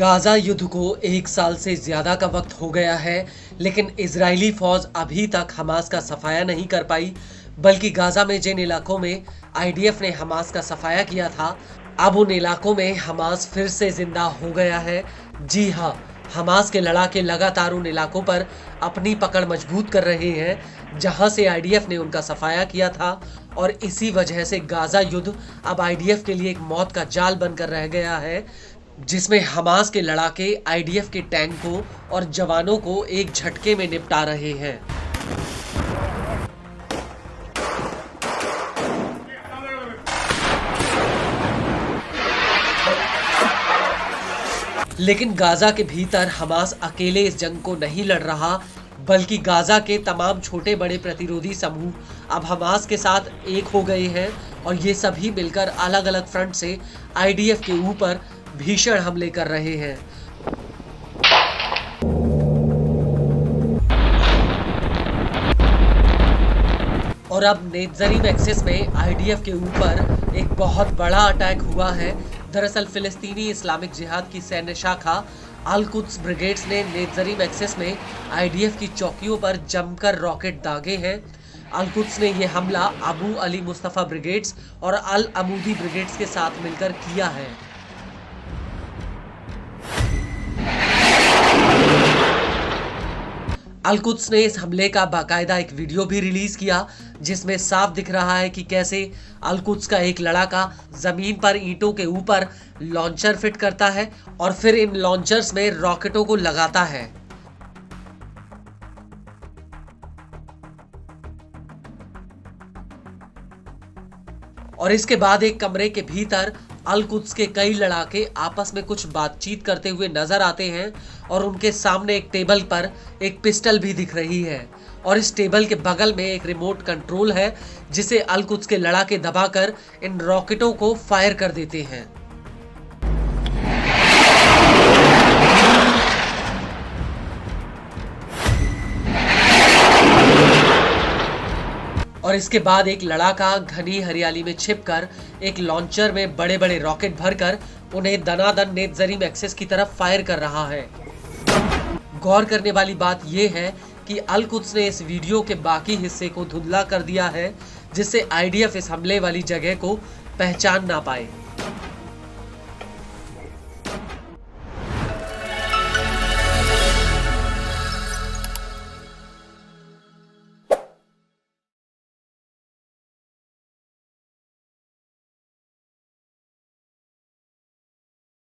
Gaza युद्ध को 1 साल से ज्यादा का वक्त हो गया है, लेकिन इजरायली फौज अभी तक हमास का सफाया नहीं कर पाई। बल्कि गाजा में जिन इलाकों में आईडीएफ ने हमास का सफाया किया था, अब उन इलाकों में हमास फिर से जिंदा हो गया है। जी हाँ, हमास के लड़ाके लगातार उन इलाकों पर अपनी पकड़ मजबूत कर रहे हैं जहां से आईडीएफ ने उनका सफाया किया था, और इसी वजह से गाजा युद्ध अब आईडीएफ के लिए एक मौत का जाल बनकर रह गया है, जिसमें हमास के लड़ाके आईडीएफ के टैंकों और जवानों को एक झटके में निपटा रहे हैं। लेकिन गाजा के भीतर हमास अकेले इस जंग को नहीं लड़ रहा, बल्कि गाजा के तमाम छोटे बड़े प्रतिरोधी समूह अब हमास के साथ एक हो गए हैं, और ये सभी मिलकर अलग अलग फ्रंट से आईडीएफ के ऊपर भीषण हमले कर रहे हैं। और अब नेत्जरीम एक्सिस में आईडीएफ के ऊपर एक बहुत बड़ा अटैक हुआ है। दरअसल फिलिस्तीनी इस्लामिक जिहाद की सैन्य शाखा अल कुद्स ब्रिगेड्स ने नेत्जरीम एक्सिस में आईडीएफ की चौकियों पर जमकर रॉकेट दागे हैं। अल कुद्स ने यह हमला अबू अली मुस्तफा ब्रिगेड्स और अल अमूदी ब्रिगेड्स के साथ मिलकर किया है। अल कुद्स ने इस हमले का बाकायदा एक वीडियो भी रिलीज किया, जिसमें साफ दिख रहा है कि कैसे अल कुद्स का एक लड़ाका जमीन पर ईंटों के ऊपर लॉन्चर फिट करता है और फिर इन लॉन्चर्स में रॉकेटों को लगाता है। और इसके बाद एक कमरे के भीतर अल कुद्स के कई लड़ाके आपस में कुछ बातचीत करते हुए नजर आते हैं, और उनके सामने एक टेबल पर एक पिस्टल भी दिख रही है, और इस टेबल के बगल में एक रिमोट कंट्रोल है जिसे अल कुद्स के लड़ाके दबाकर इन रॉकेटों को फायर कर देते हैं। और इसके बाद एक लड़ाका घनी हरियाली में छिपकर एक लॉन्चर में बड़े बड़े रॉकेट भरकर उन्हें दनादन नेत्जरीम एक्सिस की तरफ फायर कर रहा है। गौर करने वाली बात यह है कि अल कुद्स ने इस वीडियो के बाकी हिस्से को धुंधला कर दिया है, जिससे आईडीएफ इस हमले वाली जगह को पहचान ना पाए।